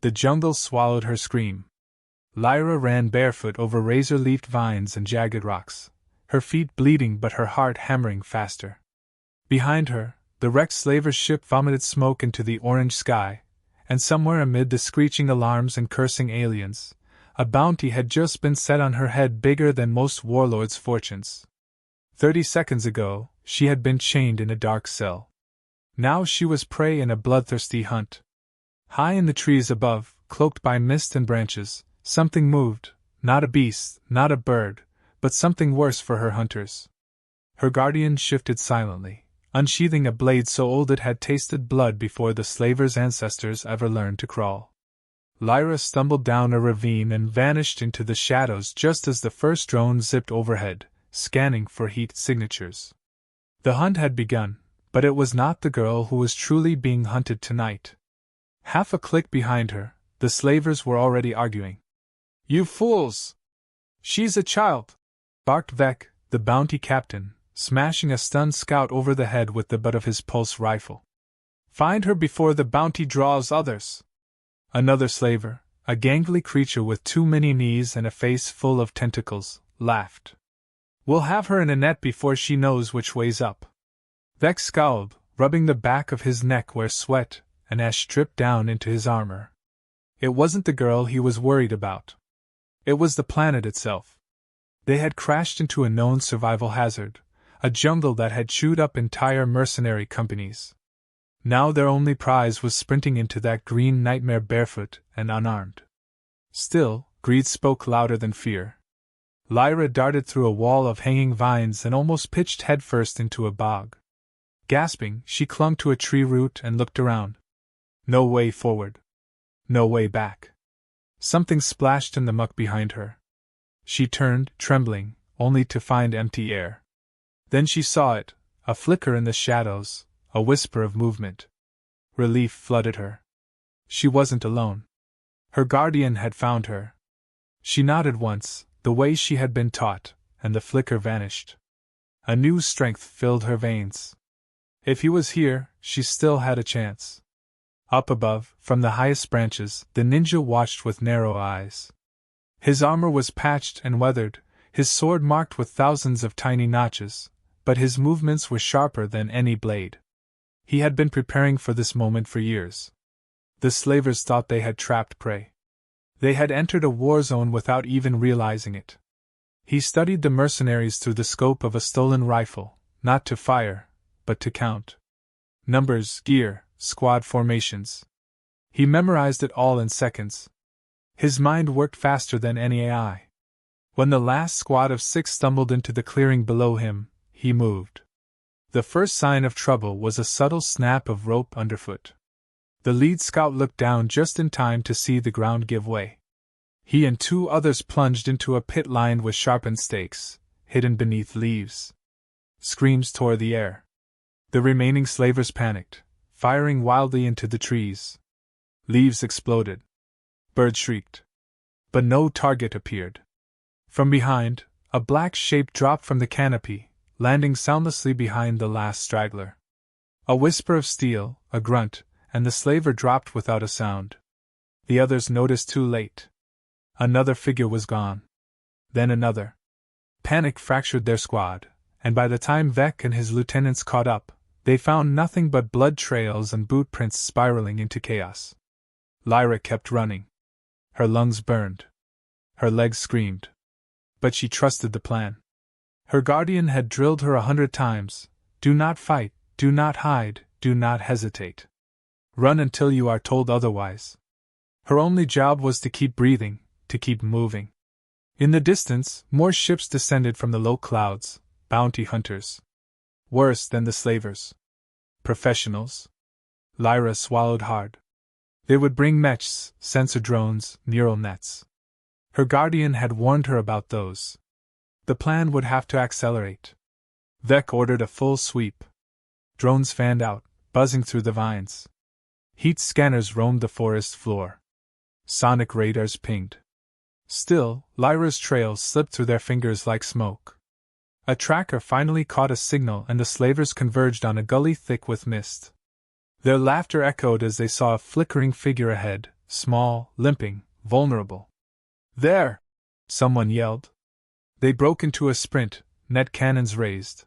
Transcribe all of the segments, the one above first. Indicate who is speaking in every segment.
Speaker 1: The jungle swallowed her scream. Lyra ran barefoot over razor-leafed vines and jagged rocks, her feet bleeding but her heart hammering faster. Behind her, the wrecked slaver's ship vomited smoke into the orange sky, and somewhere amid the screeching alarms and cursing aliens, a bounty had just been set on her head bigger than most warlords' fortunes. 30 seconds ago, she had been chained in a dark cell. Now she was prey in a bloodthirsty hunt. High in the trees above, cloaked by mist and branches, something moved, not a beast, not a bird, but something worse for her hunters. Her guardian shifted silently, unsheathing a blade so old it had tasted blood before the slaver's ancestors ever learned to crawl. Lyra stumbled down a ravine and vanished into the shadows just as the first drone zipped overhead, scanning for heat signatures. The hunt had begun, but it was not the girl who was truly being hunted tonight. Half a click behind her, the slavers were already arguing. "You fools! She's a child!" barked Vec, the bounty captain, smashing a stunned scout over the head with the butt of his pulse rifle. "Find her before the bounty draws others!" Another slaver, a gangly creature with too many knees and a face full of tentacles, laughed. "We'll have her in a net before she knows which way's up." Vec scowled, rubbing the back of his neck where sweat and ash dripped down into his armor. It wasn't the girl he was worried about. It was the planet itself. They had crashed into a known survival hazard, a jungle that had chewed up entire mercenary companies. Now their only prize was sprinting into that green nightmare barefoot and unarmed. Still, greed spoke louder than fear. Lyra darted through a wall of hanging vines and almost pitched headfirst into a bog. Gasping, she clung to a tree root and looked around. No way forward. No way back. Something splashed in the muck behind her. She turned, trembling, only to find empty air. Then she saw it, a flicker in the shadows, a whisper of movement. Relief flooded her. She wasn't alone. Her guardian had found her. She nodded once, the way she had been taught, and the flicker vanished. A new strength filled her veins. If he was here, she still had a chance. Up above, from the highest branches, the ninja watched with narrow eyes. His armor was patched and weathered, his sword marked with thousands of tiny notches, but his movements were sharper than any blade. He had been preparing for this moment for years. The slavers thought they had trapped prey. They had entered a war zone without even realizing it. He studied the mercenaries through the scope of a stolen rifle, not to fire, but to count. Numbers, gear, squad formations. He memorized it all in seconds. His mind worked faster than any AI. When the last squad of 6 stumbled into the clearing below him, he moved. The first sign of trouble was a subtle snap of rope underfoot. The lead scout looked down just in time to see the ground give way. He and 2 others plunged into a pit lined with sharpened stakes, hidden beneath leaves. Screams tore the air. The remaining slavers panicked, firing wildly into the trees. Leaves exploded. Birds shrieked. But no target appeared. From behind, a black shape dropped from the canopy, landing soundlessly behind the last straggler. A whisper of steel, a grunt, and the slaver dropped without a sound. The others noticed too late. Another figure was gone. Then another. Panic fractured their squad, and by the time Vec and his lieutenants caught up, they found nothing but blood trails and boot prints spiraling into chaos. Lyra kept running. Her lungs burned. Her legs screamed. But she trusted the plan. Her guardian had drilled her 100 times. Do not fight, do not hide, do not hesitate. Run until you are told otherwise. Her only job was to keep breathing, to keep moving. In the distance, more ships descended from the low clouds, bounty hunters. Worse than the slavers. Professionals. Lyra swallowed hard. They would bring mechs, sensor drones, neural nets. Her guardian had warned her about those. The plan would have to accelerate. Vec ordered a full sweep. Drones fanned out, buzzing through the vines. Heat scanners roamed the forest floor. Sonic radars pinged. Still, Lyra's trails slipped through their fingers like smoke. A tracker finally caught a signal and the slavers converged on a gully thick with mist. Their laughter echoed as they saw a flickering figure ahead, small, limping, vulnerable. "There!" someone yelled. They broke into a sprint, net cannons raised.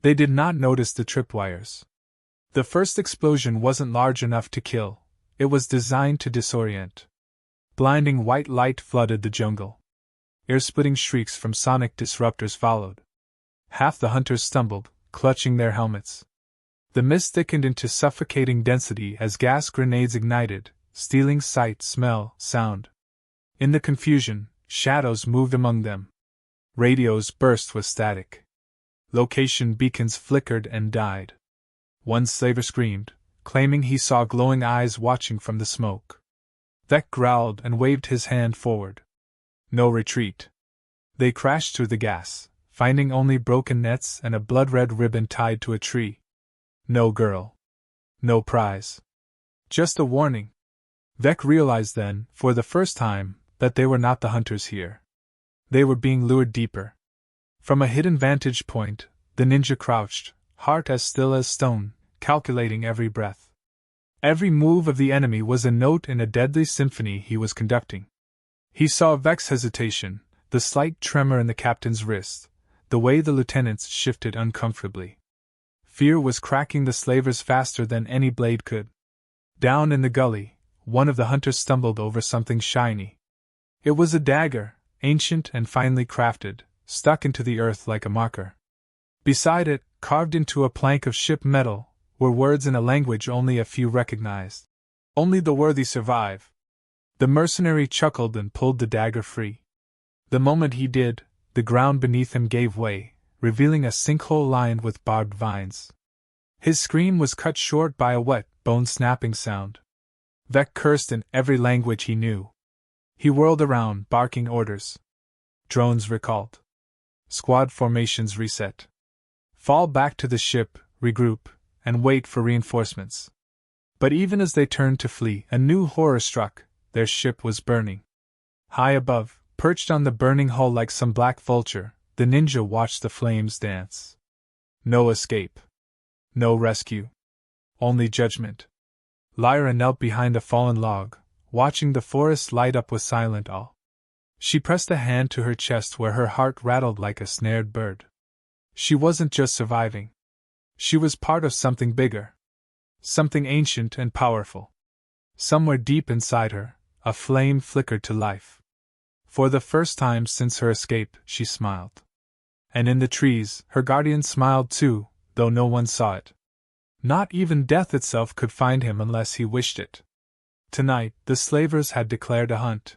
Speaker 1: They did not notice the tripwires. The first explosion wasn't large enough to kill, it was designed to disorient. Blinding white light flooded the jungle. Ear-splitting shrieks from sonic disruptors followed. Half the hunters stumbled, clutching their helmets. The mist thickened into suffocating density as gas grenades ignited, stealing sight, smell, sound. In the confusion, shadows moved among them. Radios burst with static. Location beacons flickered and died. One slaver screamed, claiming he saw glowing eyes watching from the smoke. Vec growled and waved his hand forward. No retreat. They crashed through the gas, finding only broken nets and a blood-red ribbon tied to a tree. No girl. No prize. Just a warning. Vec realized then, for the first time, that they were not the hunters here. They were being lured deeper. From a hidden vantage point, the ninja crouched, heart as still as stone, calculating every breath. Every move of the enemy was a note in a deadly symphony he was conducting. He saw Vec's hesitation, the slight tremor in the captain's wrist, the way the lieutenants shifted uncomfortably. Fear was cracking the slavers faster than any blade could. Down in the gully, one of the hunters stumbled over something shiny. It was a dagger, ancient and finely crafted, stuck into the earth like a marker. Beside it, carved into a plank of ship metal, were words in a language only a few recognized. "Only the worthy survive." The mercenary chuckled and pulled the dagger free. The moment he did, the ground beneath him gave way, revealing a sinkhole lined with barbed vines. His scream was cut short by a wet, bone-snapping sound. Vec cursed in every language he knew. He whirled around, barking orders. Drones recalled. Squad formations reset. Fall back to the ship, regroup, and wait for reinforcements. But even as they turned to flee, a new horror struck. Their ship was burning. High above, perched on the burning hull like some black vulture, the ninja watched the flames dance. No escape. No rescue. Only judgment. Lyra knelt behind a fallen log, watching the forest light up with silent awe. She pressed a hand to her chest where her heart rattled like a snared bird. She wasn't just surviving. She was part of something bigger. Something ancient and powerful. Somewhere deep inside her, a flame flickered to life. For the first time since her escape, she smiled. And in the trees, her guardian smiled too, though no one saw it. Not even death itself could find him unless he wished it. Tonight, the slavers had declared a hunt.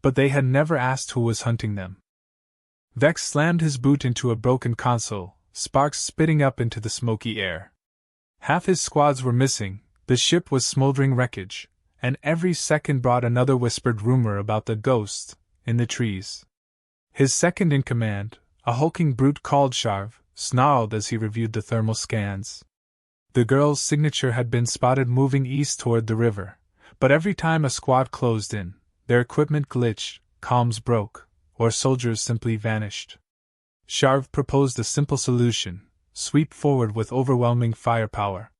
Speaker 1: But they had never asked who was hunting them. Vex slammed his boot into a broken console, sparks spitting up into the smoky air. Half his squads were missing, the ship was smoldering wreckage, and every second brought another whispered rumor about the ghost in the trees. His second in command, a hulking brute called Sharv, snarled as he reviewed the thermal scans. The girl's signature had been spotted moving east toward the river, but every time a squad closed in, their equipment glitched, comms broke, or soldiers simply vanished. Sharv proposed a simple solution: sweep forward with overwhelming firepower.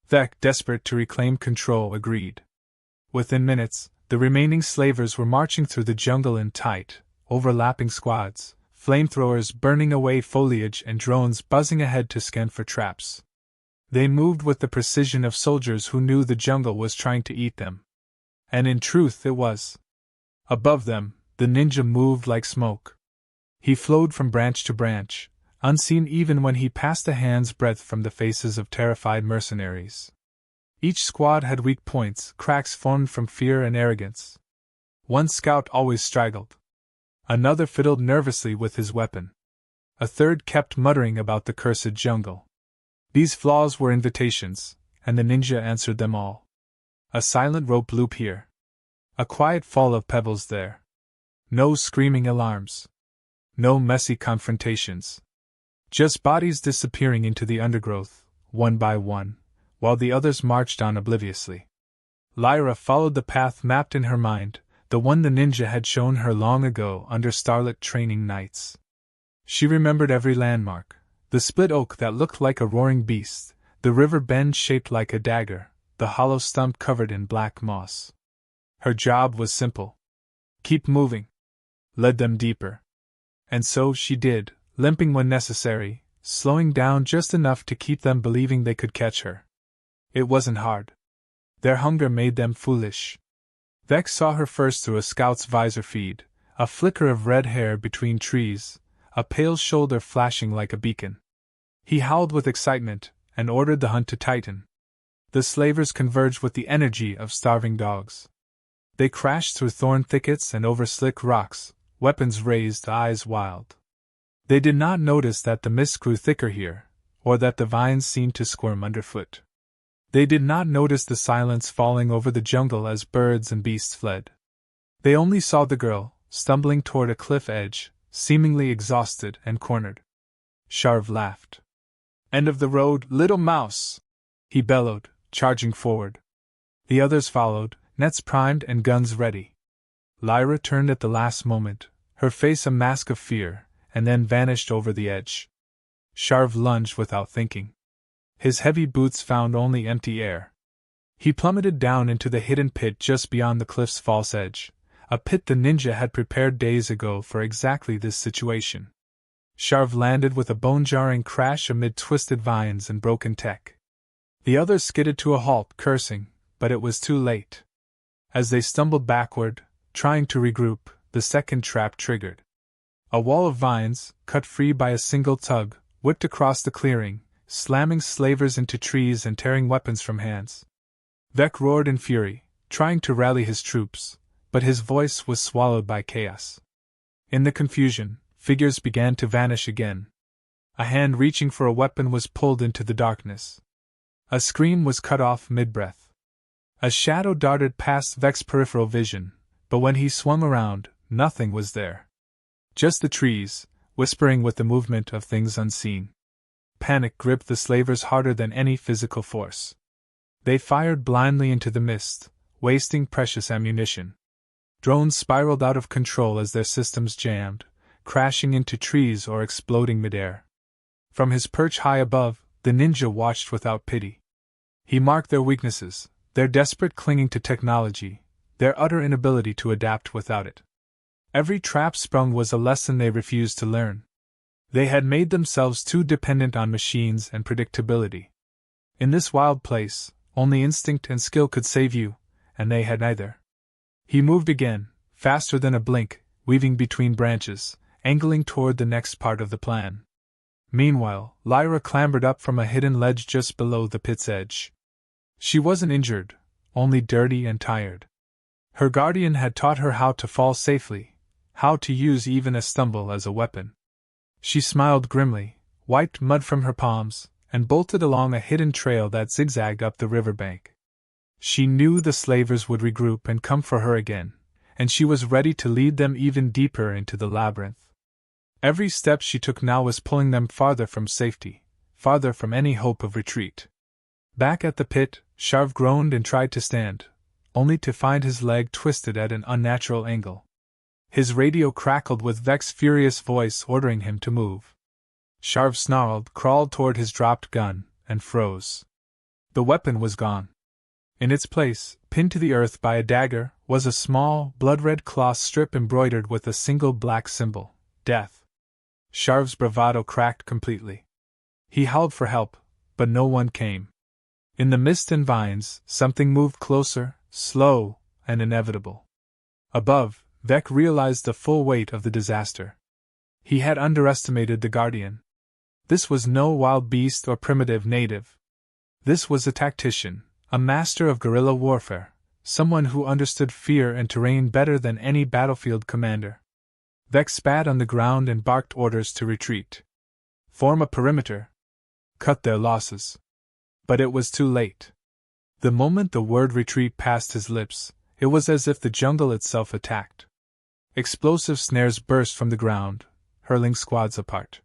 Speaker 1: Vec, desperate to reclaim control, agreed. Within minutes, the remaining slavers were marching through the jungle in tight, overlapping squads, flamethrowers burning away foliage and drones buzzing ahead to scan for traps. They moved with the precision of soldiers who knew the jungle was trying to eat them. And in truth it was. Above them, the ninja moved like smoke. He flowed from branch to branch, unseen even when he passed a hand's breadth from the faces of terrified mercenaries. Each squad had weak points, cracks formed from fear and arrogance. One scout always straggled. Another fiddled nervously with his weapon. A third kept muttering about the cursed jungle. These flaws were invitations, and the ninja answered them all. A silent rope loop here. A quiet fall of pebbles there. No screaming alarms. No messy confrontations. Just bodies disappearing into the undergrowth, one by one, while the others marched on obliviously. Lyra followed the path mapped in her mind, the one the ninja had shown her long ago under starlit training nights. She remembered every landmark: the split oak that looked like a roaring beast, the river bend shaped like a dagger, the hollow stump covered in black moss. Her job was simple. Keep moving. Lead them deeper. And so she did, limping when necessary, slowing down just enough to keep them believing they could catch her. It wasn't hard. Their hunger made them foolish. Vex saw her first through a scout's visor feed, a flicker of red hair between trees, a pale shoulder flashing like a beacon. He howled with excitement, and ordered the hunt to tighten. The slavers converged with the energy of starving dogs. They crashed through thorn thickets and over slick rocks, weapons raised, eyes wild. They did not notice that the mist grew thicker here, or that the vines seemed to squirm underfoot. They did not notice the silence falling over the jungle as birds and beasts fled. They only saw the girl, stumbling toward a cliff edge, seemingly exhausted and cornered. Sharv laughed. "End of the road, little mouse!" he bellowed, charging forward. The others followed, nets primed and guns ready. Lyra turned at the last moment, her face a mask of fear, and then vanished over the edge. Sharv lunged without thinking. His heavy boots found only empty air. He plummeted down into the hidden pit just beyond the cliff's false edge, a pit the ninja had prepared days ago for exactly this situation. Sharv landed with a bone-jarring crash amid twisted vines and broken tech. The others skidded to a halt, cursing, but it was too late. As they stumbled backward, trying to regroup, the second trap triggered. A wall of vines, cut free by a single tug, whipped across the clearing, slamming slavers into trees and tearing weapons from hands. Vec roared in fury, trying to rally his troops, but his voice was swallowed by chaos. In the confusion, figures began to vanish again. A hand reaching for a weapon was pulled into the darkness. A scream was cut off mid-breath. A shadow darted past Vec's peripheral vision, but when he swung around, nothing was there. Just the trees, whispering with the movement of things unseen. Panic gripped the slavers harder than any physical force. They fired blindly into the mist, wasting precious ammunition. Drones spiraled out of control as their systems jammed, crashing into trees or exploding midair. From his perch high above, the ninja watched without pity. He marked their weaknesses, their desperate clinging to technology, their utter inability to adapt without it. Every trap sprung was a lesson they refused to learn. They had made themselves too dependent on machines and predictability. In this wild place, only instinct and skill could save you, and they had neither. He moved again, faster than a blink, weaving between branches, angling toward the next part of the plan. Meanwhile, Lyra clambered up from a hidden ledge just below the pit's edge. She wasn't injured, only dirty and tired. Her guardian had taught her how to fall safely, how to use even a stumble as a weapon. She smiled grimly, wiped mud from her palms, and bolted along a hidden trail that zigzagged up the riverbank. She knew the slavers would regroup and come for her again, and she was ready to lead them even deeper into the labyrinth. Every step she took now was pulling them farther from safety, farther from any hope of retreat. Back at the pit, Sharv groaned and tried to stand, only to find his leg twisted at an unnatural angle. His radio crackled with Vec's furious voice ordering him to move. Sharv snarled, crawled toward his dropped gun, and froze. The weapon was gone. In its place, pinned to the earth by a dagger, was a small, blood-red cloth strip embroidered with a single black symbol: death. Sharv's bravado cracked completely. He howled for help, but no one came. In the mist and vines, something moved closer, slow, and inevitable. Above, Vec realized the full weight of the disaster. He had underestimated the Guardian. This was no wild beast or primitive native. This was a tactician, a master of guerrilla warfare, someone who understood fear and terrain better than any battlefield commander. Vec spat on the ground and barked orders to retreat. Form a perimeter. Cut their losses. But it was too late. The moment the word retreat passed his lips, it was as if the jungle itself attacked. Explosive snares burst from the ground, hurling squads apart.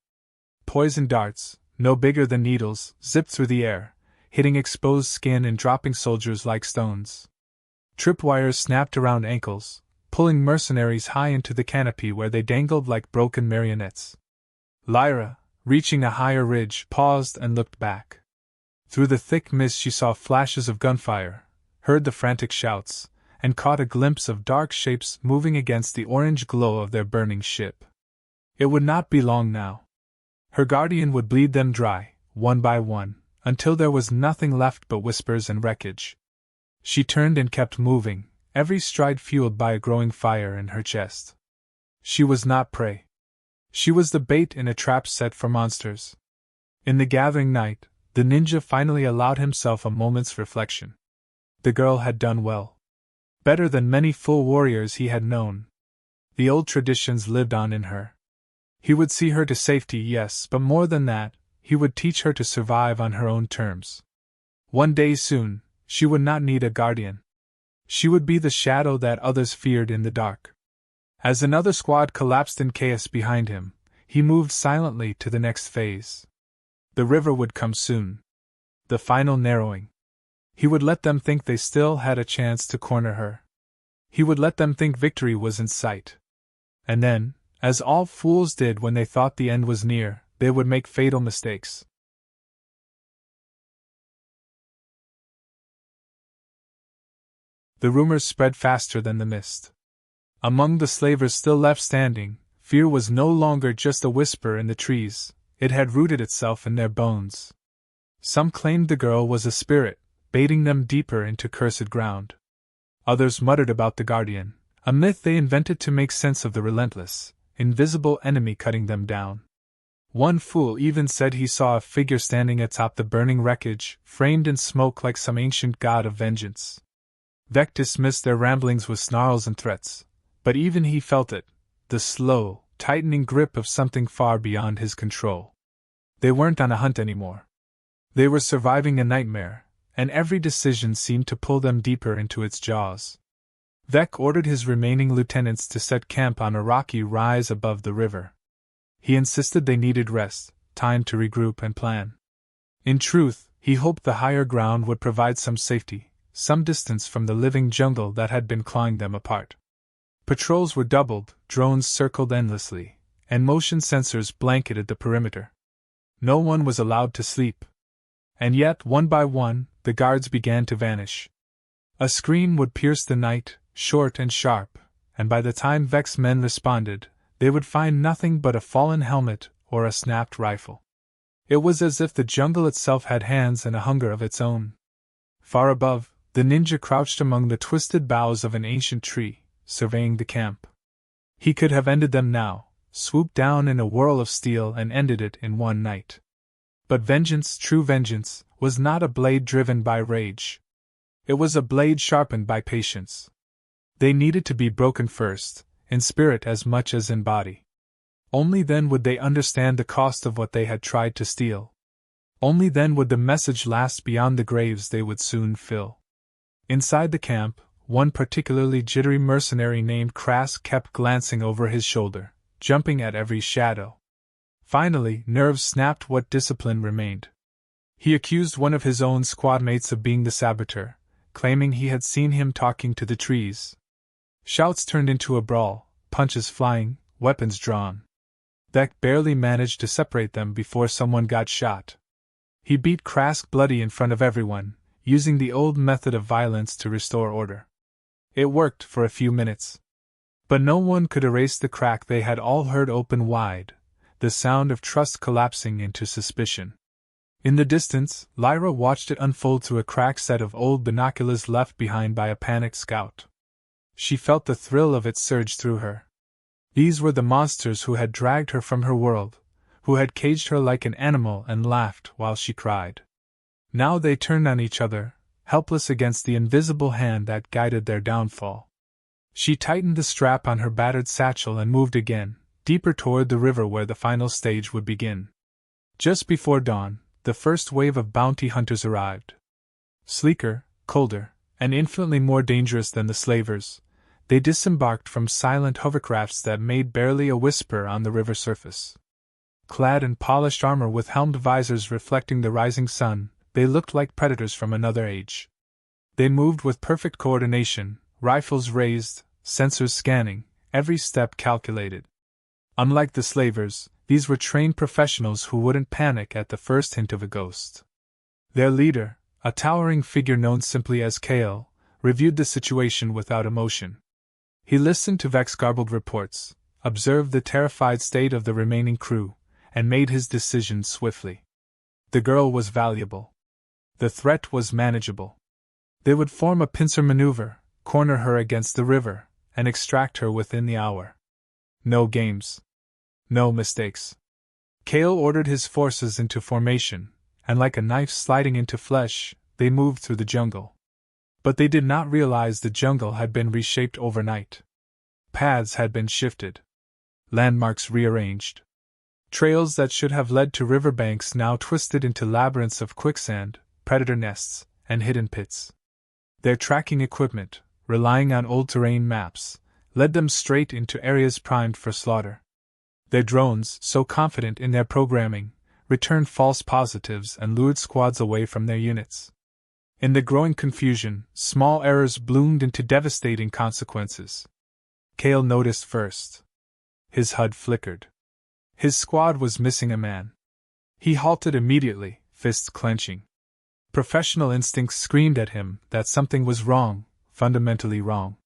Speaker 1: Poison darts, no bigger than needles, zipped through the air, hitting exposed skin and dropping soldiers like stones. Tripwires snapped around ankles, pulling mercenaries high into the canopy where they dangled like broken marionettes. Lyra, reaching a higher ridge, paused and looked back. Through the thick mist she saw flashes of gunfire, heard the frantic shouts, and caught a glimpse of dark shapes moving against the orange glow of their burning ship. It would not be long now. Her guardian would bleed them dry, one by one, until there was nothing left but whispers and wreckage. She turned and kept moving, every stride fueled by a growing fire in her chest. She was not prey. She was the bait in a trap set for monsters. In the gathering night, the ninja finally allowed himself a moment's reflection. The girl had done well. Better than many full warriors he had known. The old traditions lived on in her. He would see her to safety, yes, but more than that, he would teach her to survive on her own terms. One day soon, she would not need a guardian. She would be the shadow that others feared in the dark. As another squad collapsed in chaos behind him, he moved silently to the next phase. The river would come soon. The final narrowing. He would let them think they still had a chance to corner her. He would let them think victory was in sight. And then, as all fools did when they thought the end was near, they would make fatal mistakes. The rumors spread faster than the mist. Among the slavers still left standing, fear was no longer just a whisper in the trees, it had rooted itself in their bones. Some claimed the girl was a spirit, baiting them deeper into cursed ground. Others muttered about the guardian, a myth they invented to make sense of the relentless, invisible enemy cutting them down. One fool even said he saw a figure standing atop the burning wreckage, framed in smoke like some ancient god of vengeance. Vec dismissed their ramblings with snarls and threats, but even he felt it, the slow, tightening grip of something far beyond his control. They weren't on a hunt anymore. They were surviving a nightmare, and every decision seemed to pull them deeper into its jaws. Vec ordered his remaining lieutenants to set camp on a rocky rise above the river. He insisted they needed rest, time to regroup and plan. In truth, he hoped the higher ground would provide some safety, some distance from the living jungle that had been clawing them apart. Patrols were doubled, drones circled endlessly, and motion sensors blanketed the perimeter. No one was allowed to sleep. And yet, one by one, the guards began to vanish. A scream would pierce the night, short and sharp, and by the time Vec's men responded, they would find nothing but a fallen helmet or a snapped rifle. It was as if the jungle itself had hands and a hunger of its own. Far above, the ninja crouched among the twisted boughs of an ancient tree, surveying the camp. He could have ended them now, swooped down in a whirl of steel and ended it in one night. But vengeance, true vengeance, was not a blade driven by rage. It was a blade sharpened by patience. They needed to be broken first, in spirit as much as in body. Only then would they understand the cost of what they had tried to steal. Only then would the message last beyond the graves they would soon fill. Inside the camp, one particularly jittery mercenary named Krask kept glancing over his shoulder, jumping at every shadow. Finally, nerves snapped what discipline remained. He accused one of his own squadmates of being the saboteur, claiming he had seen him talking to the trees. Shouts turned into a brawl, punches flying, weapons drawn. Vec barely managed to separate them before someone got shot. He beat Krask bloody in front of everyone, using the old method of violence to restore order. It worked for a few minutes. But no one could erase the crack they had all heard open wide, the sound of trust collapsing into suspicion. In the distance, Lyra watched it unfold through a cracked set of old binoculars left behind by a panicked scout. She felt the thrill of it surge through her. These were the monsters who had dragged her from her world, who had caged her like an animal and laughed while she cried. Now they turned on each other, helpless against the invisible hand that guided their downfall. She tightened the strap on her battered satchel and moved again, deeper toward the river where the final stage would begin. Just before dawn, the first wave of bounty hunters arrived. Sleeker, colder, and infinitely more dangerous than the slavers, they disembarked from silent hovercrafts that made barely a whisper on the river surface. Clad in polished armor with helmed visors reflecting the rising sun, they looked like predators from another age. They moved with perfect coordination, rifles raised, sensors scanning, every step calculated. Unlike the slavers, these were trained professionals who wouldn't panic at the first hint of a ghost. Their leader, a towering figure known simply as Kale, reviewed the situation without emotion. He listened to Vex's garbled reports, observed the terrified state of the remaining crew, and made his decision swiftly. The girl was valuable. The threat was manageable. They would form a pincer maneuver, corner her against the river, and extract her within the hour. No games. No mistakes. Cale ordered his forces into formation, and like a knife sliding into flesh, they moved through the jungle. But they did not realize the jungle had been reshaped overnight. Paths had been shifted. Landmarks rearranged. Trails that should have led to riverbanks now twisted into labyrinths of quicksand, predator nests, and hidden pits. Their tracking equipment, relying on old terrain maps, led them straight into areas primed for slaughter. Their drones, so confident in their programming, returned false positives and lured squads away from their units. In the growing confusion, small errors bloomed into devastating consequences. Cale noticed first. His HUD flickered. His squad was missing a man. He halted immediately, fists clenching. Professional instincts screamed at him that something was wrong, fundamentally wrong.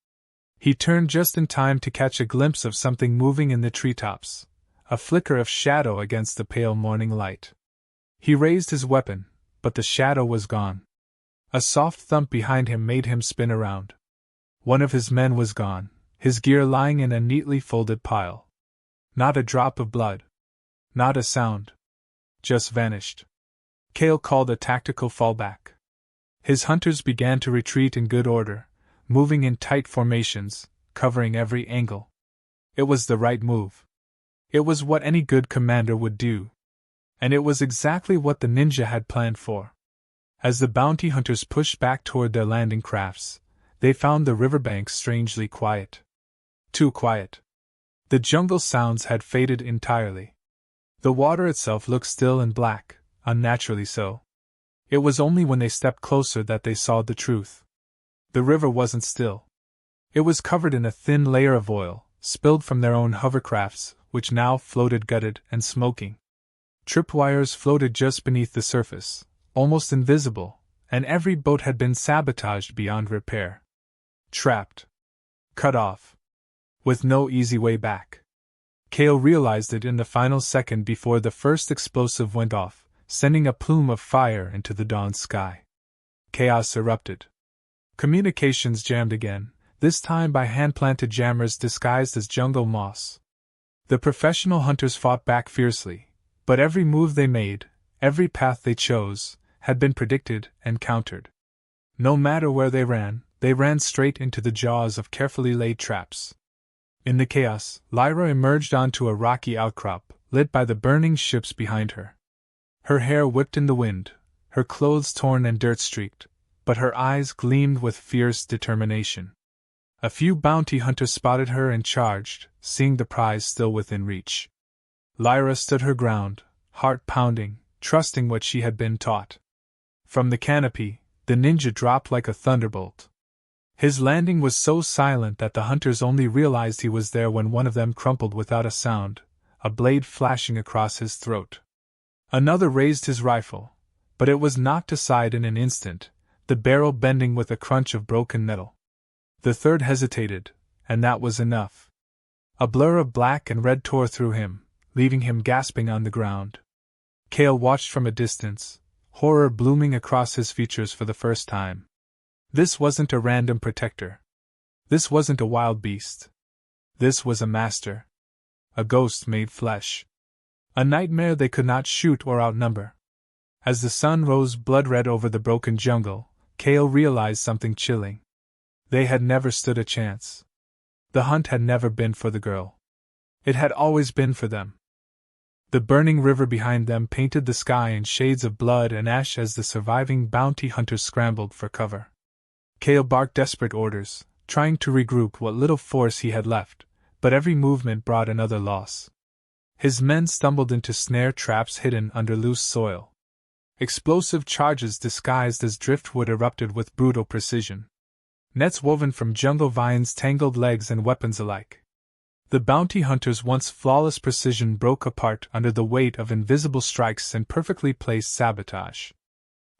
Speaker 1: He turned just in time to catch a glimpse of something moving in the treetops, a flicker of shadow against the pale morning light. He raised his weapon, but the shadow was gone. A soft thump behind him made him spin around. One of his men was gone, his gear lying in a neatly folded pile. Not a drop of blood. Not a sound. Just vanished. Cale called a tactical fallback. His hunters began to retreat in good order, moving in tight formations, covering every angle. It was the right move. It was what any good commander would do. And it was exactly what the ninja had planned for. As the bounty hunters pushed back toward their landing crafts, they found the riverbanks strangely quiet. Too quiet. The jungle sounds had faded entirely. The water itself looked still and black, unnaturally so. It was only when they stepped closer that they saw the truth. The river wasn't still. It was covered in a thin layer of oil, spilled from their own hovercrafts, which now floated gutted and smoking. Tripwires floated just beneath the surface, almost invisible, and every boat had been sabotaged beyond repair. Trapped. Cut off. With no easy way back. Cale realized it in the final second before the first explosive went off, sending a plume of fire into the dawn sky. Chaos erupted. Communications jammed again, this time by hand-planted jammers disguised as jungle moss. The professional hunters fought back fiercely, but every move they made, every path they chose, had been predicted and countered. No matter where they ran straight into the jaws of carefully laid traps. In the chaos, Lyra emerged onto a rocky outcrop, lit by the burning ships behind her. Her hair whipped in the wind, her clothes torn and dirt-streaked, but her eyes gleamed with fierce determination. A few bounty hunters spotted her and charged, seeing the prize still within reach. Lyra stood her ground, heart pounding, trusting what she had been taught. From the canopy, the ninja dropped like a thunderbolt. His landing was so silent that the hunters only realized he was there when one of them crumpled without a sound, a blade flashing across his throat. Another raised his rifle, but it was knocked aside in an instant, the barrel bending with a crunch of broken metal. The third hesitated, and that was enough. A blur of black and red tore through him, leaving him gasping on the ground. Cale watched from a distance, horror blooming across his features for the first time. This wasn't a random protector. This wasn't a wild beast. This was a master. A ghost made flesh. A nightmare they could not shoot or outnumber. As the sun rose blood-red over the broken jungle, Cale realized something chilling. They had never stood a chance. The hunt had never been for the girl. It had always been for them. The burning river behind them painted the sky in shades of blood and ash as the surviving bounty hunters scrambled for cover. Cale barked desperate orders, trying to regroup what little force he had left, but every movement brought another loss. His men stumbled into snare traps hidden under loose soil. Explosive charges disguised as driftwood erupted with brutal precision. Nets woven from jungle vines tangled legs and weapons alike. The bounty hunters' once flawless precision broke apart under the weight of invisible strikes and perfectly placed sabotage.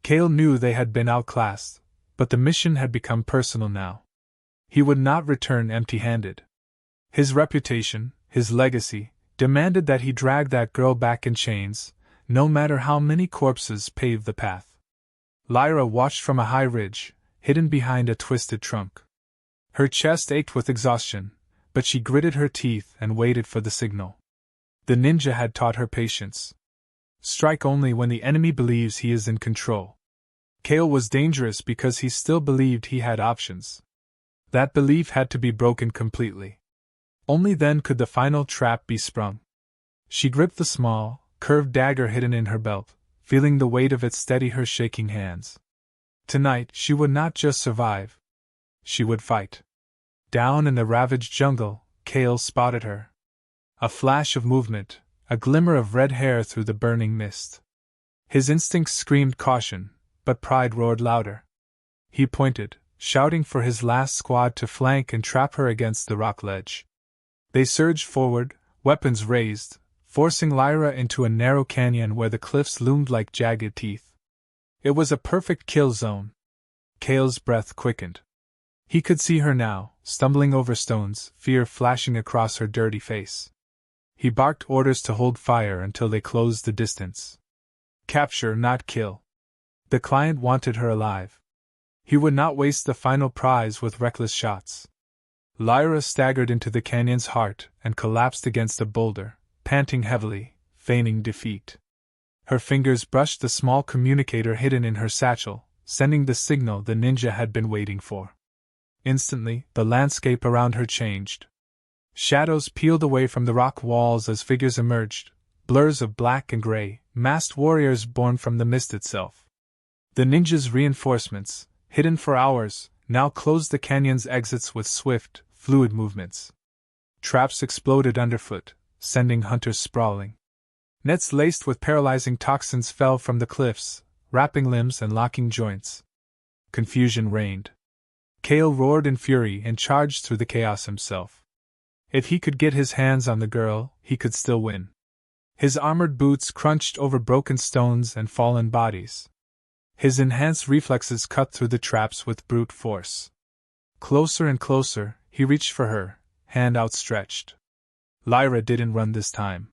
Speaker 1: Cale knew they had been outclassed, but the mission had become personal now. He would not return empty-handed. His reputation, his legacy, demanded that he drag that girl back in chains, no matter how many corpses paved the path. Lyra watched from a high ridge, hidden behind a twisted trunk. Her chest ached with exhaustion, but she gritted her teeth and waited for the signal. The ninja had taught her patience. Strike only when the enemy believes he is in control. Kale was dangerous because he still believed he had options. That belief had to be broken completely. Only then could the final trap be sprung. She gripped the small, curved dagger hidden in her belt, feeling the weight of it steady her shaking hands. Tonight she would not just survive. She would fight. Down in the ravaged jungle, Kale spotted her. A flash of movement, a glimmer of red hair through the burning mist. His instincts screamed caution, but pride roared louder. He pointed, shouting for his last squad to flank and trap her against the rock ledge. They surged forward, weapons raised, forcing Lyra into a narrow canyon where the cliffs loomed like jagged teeth. It was a perfect kill zone. Kale's breath quickened. He could see her now, stumbling over stones, fear flashing across her dirty face. He barked orders to hold fire until they closed the distance. Capture, not kill. The client wanted her alive. He would not waste the final prize with reckless shots. Lyra staggered into the canyon's heart and collapsed against a boulder, panting heavily, feigning defeat. Her fingers brushed the small communicator hidden in her satchel, sending the signal the ninja had been waiting for. Instantly, the landscape around her changed. Shadows peeled away from the rock walls as figures emerged, blurs of black and gray, masked warriors born from the mist itself. The ninja's reinforcements, hidden for hours, now closed the canyon's exits with swift, fluid movements. Traps exploded underfoot, sending hunters sprawling. Nets laced with paralyzing toxins fell from the cliffs, wrapping limbs and locking joints. Confusion reigned. Kale roared in fury and charged through the chaos himself. If he could get his hands on the girl, he could still win. His armored boots crunched over broken stones and fallen bodies. His enhanced reflexes cut through the traps with brute force. Closer and closer, he reached for her, hand outstretched. Lyra didn't run this time.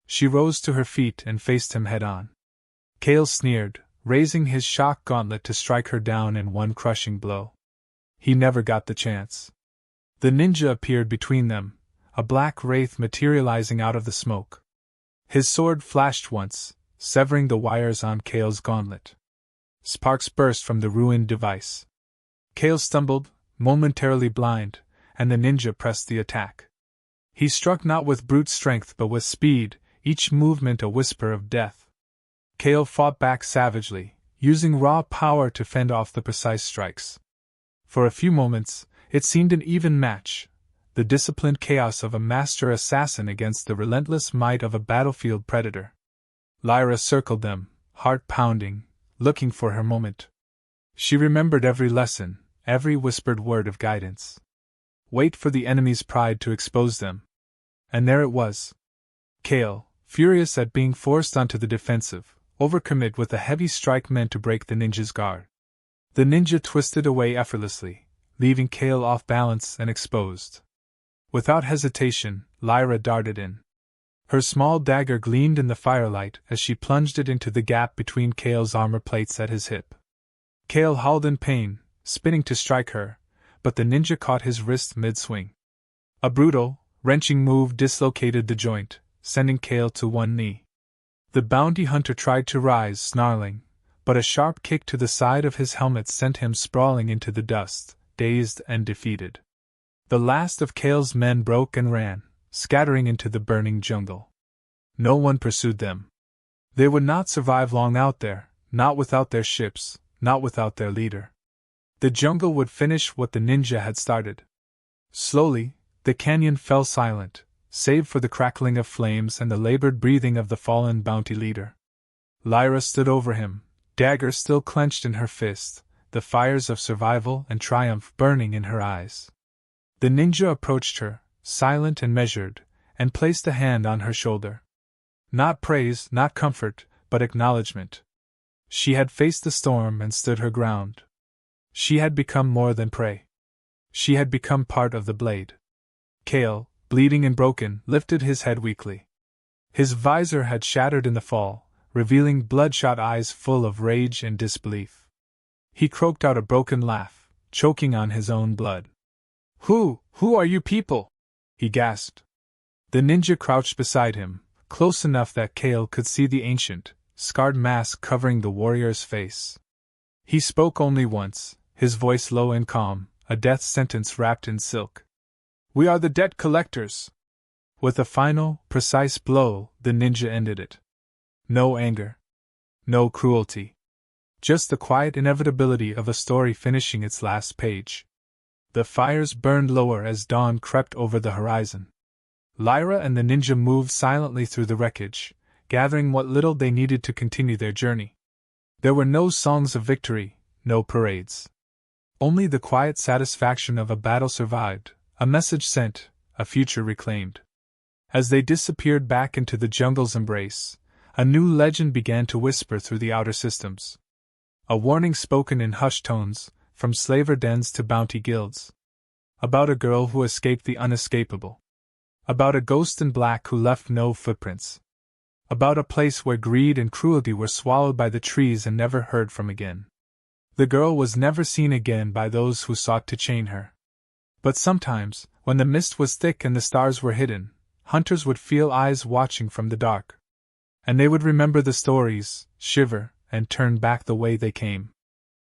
Speaker 1: She rose to her feet and faced him head-on. Kale sneered, raising his shock gauntlet to strike her down in one crushing blow. He never got the chance. The ninja appeared between them, a black wraith materializing out of the smoke. His sword flashed once, severing the wires on Kale's gauntlet. Sparks burst from the ruined device. Kale stumbled, momentarily blind, and the ninja pressed the attack. He struck not with brute strength but with speed, each movement a whisper of death. Kale fought back savagely, using raw power to fend off the precise strikes. For a few moments, it seemed an even match, the disciplined chaos of a master assassin against the relentless might of a battlefield predator. Lyra circled them, heart pounding, looking for her moment. She remembered every lesson, every whispered word of guidance. Wait for the enemy's pride to expose them. And there it was. Kale, furious at being forced onto the defensive, overcommit with a heavy strike meant to break the ninja's guard. The ninja twisted away effortlessly, leaving Kale off balance and exposed. Without hesitation, Lyra darted in. Her small dagger gleamed in the firelight as she plunged it into the gap between Kale's armor plates at his hip. Kale howled in pain, spinning to strike her, but the ninja caught his wrist mid-swing. A brutal, wrenching move dislocated the joint, sending Kale to one knee. The bounty hunter tried to rise, snarling, but a sharp kick to the side of his helmet sent him sprawling into the dust, dazed and defeated. The last of Kale's men broke and ran, scattering into the burning jungle. No one pursued them. They would not survive long out there, not without their ships, not without their leader. The jungle would finish what the ninja had started. Slowly, the canyon fell silent, save for the crackling of flames and the labored breathing of the fallen bounty leader. Lyra stood over him, dagger still clenched in her fist, the fires of survival and triumph burning in her eyes. The ninja approached her, silent and measured, and placed a hand on her shoulder. Not praise, not comfort, but acknowledgement. She had faced the storm and stood her ground. She had become more than prey. She had become part of the blade. Kale, bleeding and broken, lifted his head weakly. His visor had shattered in the fall, revealing bloodshot eyes full of rage and disbelief. He croaked out a broken laugh, choking on his own blood. Who are you people?" he gasped. The ninja crouched beside him, close enough that Kale could see the ancient, scarred mask covering the warrior's face. He spoke only once, his voice low and calm, a death sentence wrapped in silk. "We are the debt collectors." With a final, precise blow, the ninja ended it. No anger. No cruelty. Just the quiet inevitability of a story finishing its last page. The fires burned lower as dawn crept over the horizon. Lyra and the ninja moved silently through the wreckage, gathering what little they needed to continue their journey. There were no songs of victory, no parades. Only the quiet satisfaction of a battle survived, a message sent, a future reclaimed. As they disappeared back into the jungle's embrace, a new legend began to whisper through the outer systems. A warning spoken in hushed tones, from slaver dens to bounty guilds. About a girl who escaped the unescapable. About a ghost in black who left no footprints. About a place where greed and cruelty were swallowed by the trees and never heard from again. The girl was never seen again by those who sought to chain her. But sometimes, when the mist was thick and the stars were hidden, hunters would feel eyes watching from the dark. And they would remember the stories, shiver, and turn back the way they came.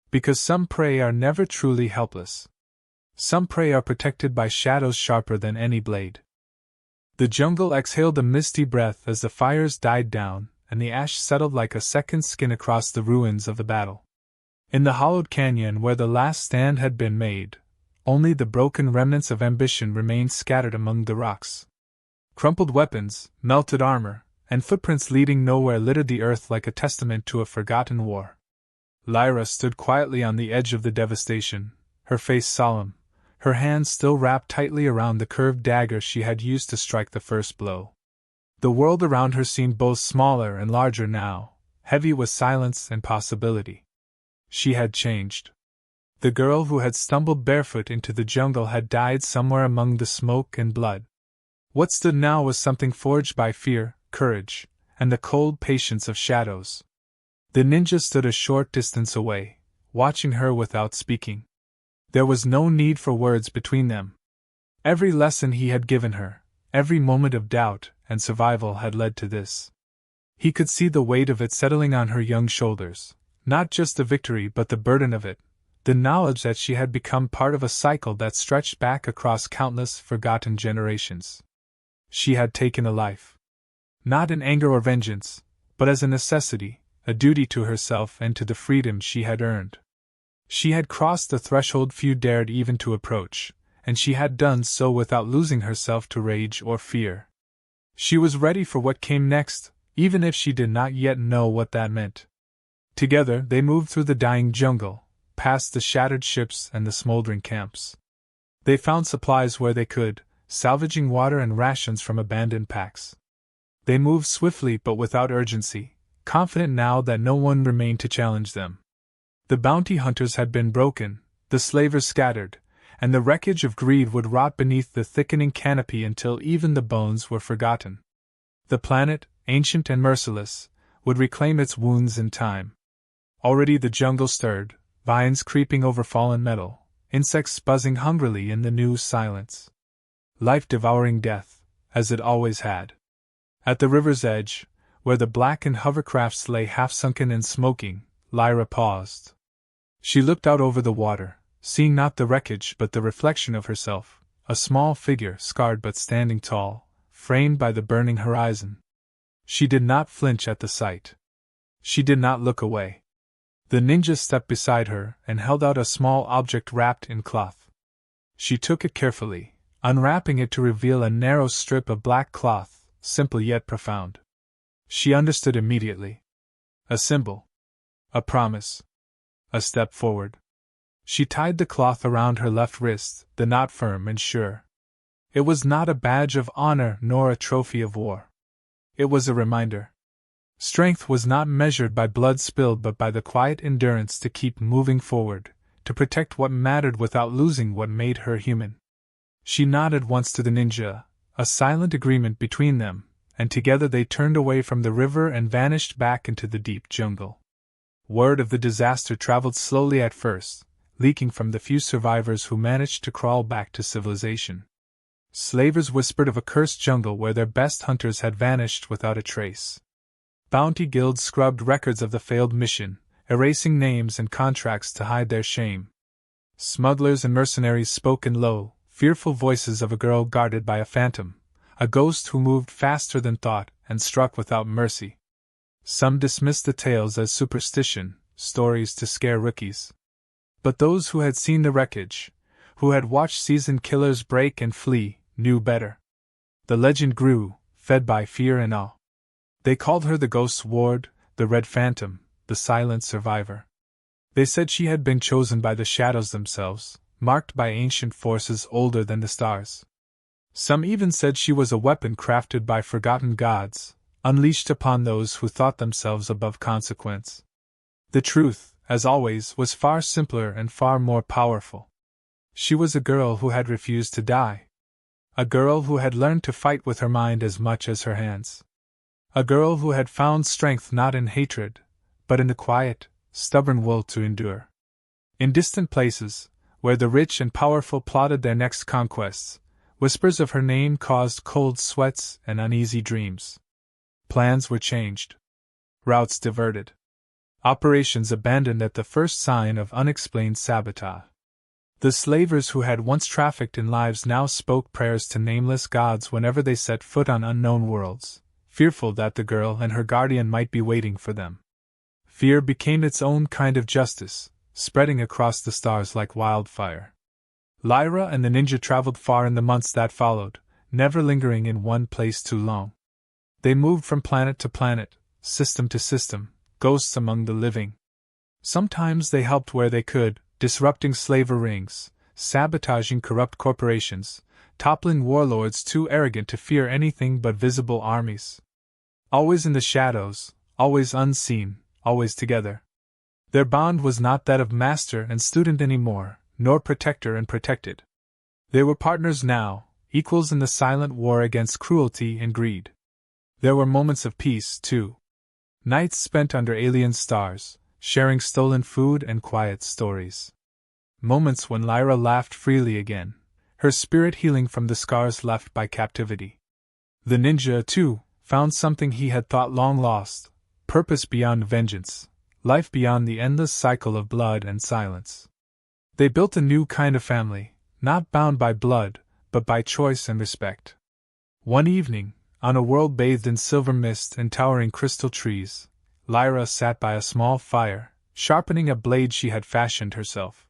Speaker 1: Because some prey are never truly helpless. Some prey are protected by shadows sharper than any blade. The jungle exhaled a misty breath as the fires died down, and the ash settled like a second skin across the ruins of the battle. In the hollowed canyon where the last stand had been made, only the broken remnants of ambition remained scattered among the rocks. Crumpled weapons, melted armor, and footprints leading nowhere littered the earth like a testament to a forgotten war. Lyra stood quietly on the edge of the devastation, her face solemn, her hands still wrapped tightly around the curved dagger she had used to strike the first blow. The world around her seemed both smaller and larger now, heavy with silence and possibility. She had changed. The girl who had stumbled barefoot into the jungle had died somewhere among the smoke and blood. What stood now was something forged by fear, courage, and the cold patience of shadows. The ninja stood a short distance away, watching her without speaking. There was no need for words between them. Every lesson he had given her, every moment of doubt and survival had led to this. He could see the weight of it settling on her young shoulders, not just the victory but the burden of it, the knowledge that she had become part of a cycle that stretched back across countless forgotten generations. She had taken a life. Not in anger or vengeance, but as a necessity, a duty to herself and to the freedom she had earned. She had crossed the threshold few dared even to approach, and she had done so without losing herself to rage or fear. She was ready for what came next, even if she did not yet know what that meant. Together they moved through the dying jungle, past the shattered ships and the smoldering camps. They found supplies where they could, salvaging water and rations from abandoned packs. They moved swiftly but without urgency, confident now that no one remained to challenge them. The bounty hunters had been broken, the slavers scattered, and the wreckage of greed would rot beneath the thickening canopy until even the bones were forgotten. The planet, ancient and merciless, would reclaim its wounds in time. Already the jungle stirred, vines creeping over fallen metal, insects buzzing hungrily in the new silence. Life devouring death, as it always had. At the river's edge, where the blackened hovercrafts lay half-sunken and smoking, Lyra paused. She looked out over the water, seeing not the wreckage but the reflection of herself, a small figure scarred but standing tall, framed by the burning horizon. She did not flinch at the sight. She did not look away. The ninja stepped beside her and held out a small object wrapped in cloth. She took it carefully, unwrapping it to reveal a narrow strip of black cloth, simple yet profound. She understood immediately. A symbol. A promise. A step forward. She tied the cloth around her left wrist, the knot firm and sure. It was not a badge of honor nor a trophy of war. It was a reminder. Strength was not measured by blood spilled but by the quiet endurance to keep moving forward, to protect what mattered without losing what made her human. She nodded once to the ninja, a silent agreement between them, and together they turned away from the river and vanished back into the deep jungle. Word of the disaster traveled slowly at first, leaking from the few survivors who managed to crawl back to civilization. Slavers whispered of a cursed jungle where their best hunters had vanished without a trace. Bounty guilds scrubbed records of the failed mission, erasing names and contracts to hide their shame. Smugglers and mercenaries spoke in low, fearful voices of a girl guarded by a phantom, a ghost who moved faster than thought and struck without mercy. Some dismissed the tales as superstition, stories to scare rookies. But those who had seen the wreckage, who had watched seasoned killers break and flee, knew better. The legend grew, fed by fear and awe. They called her the Ghost's Ward, the Red Phantom, the Silent Survivor. They said she had been chosen by the shadows themselves, marked by ancient forces older than the stars. Some even said she was a weapon crafted by forgotten gods, unleashed upon those who thought themselves above consequence. The truth, as always, was far simpler and far more powerful. She was a girl who had refused to die. A girl who had learned to fight with her mind as much as her hands. A girl who had found strength not in hatred, but in the quiet, stubborn will to endure. In distant places, where the rich and powerful plotted their next conquests, whispers of her name caused cold sweats and uneasy dreams. Plans were changed. Routes diverted. Operations abandoned at the first sign of unexplained sabotage. The slavers who had once trafficked in lives now spoke prayers to nameless gods whenever they set foot on unknown worlds, fearful that the girl and her guardian might be waiting for them. Fear became its own kind of justice, spreading across the stars like wildfire. Lyra and the ninja traveled far in the months that followed, never lingering in one place too long. They moved from planet to planet, system to system, ghosts among the living. Sometimes they helped where they could, disrupting slaver rings, sabotaging corrupt corporations, toppling warlords too arrogant to fear anything but visible armies. Always in the shadows, always unseen, always together. Their bond was not that of master and student anymore, nor protector and protected. They were partners now, equals in the silent war against cruelty and greed. There were moments of peace, too. Nights spent under alien stars, sharing stolen food and quiet stories. Moments when Lyra laughed freely again, her spirit healing from the scars left by captivity. The ninja, too, found something he had thought long lost: purpose beyond vengeance, life beyond the endless cycle of blood and silence. They built a new kind of family, not bound by blood, but by choice and respect. One evening, on a world bathed in silver mist and towering crystal trees, Lyra sat by a small fire, sharpening a blade she had fashioned herself.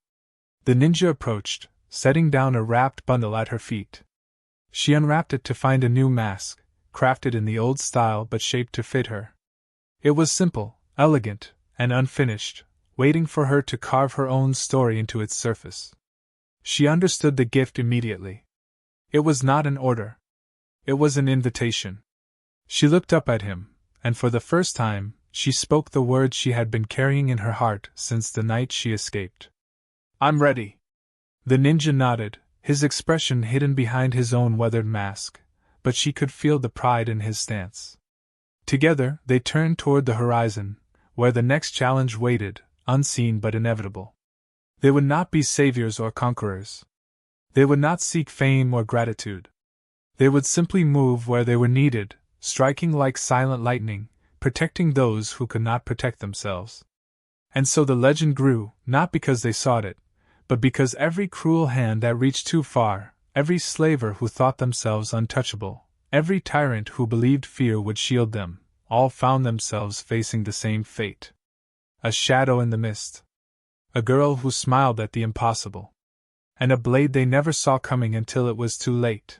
Speaker 1: The ninja approached, setting down a wrapped bundle at her feet. She unwrapped it to find a new mask, crafted in the old style but shaped to fit her. It was simple, elegant, and unfinished, waiting for her to carve her own story into its surface. She understood the gift immediately. It was not an order. It was an invitation. She looked up at him, and for the first time, she spoke the words she had been carrying in her heart since the night she escaped. "I'm ready." The ninja nodded, his expression hidden behind his own weathered mask, but she could feel the pride in his stance. Together, they turned toward the horizon, where the next challenge waited, unseen but inevitable. They would not be saviors or conquerors. They would not seek fame or gratitude. They would simply move where they were needed, striking like silent lightning, protecting those who could not protect themselves. And so the legend grew, not because they sought it, but because every cruel hand that reached too far, every slaver who thought themselves untouchable, every tyrant who believed fear would shield them, all found themselves facing the same fate. A shadow in the mist. A girl who smiled at the impossible. And a blade they never saw coming until it was too late.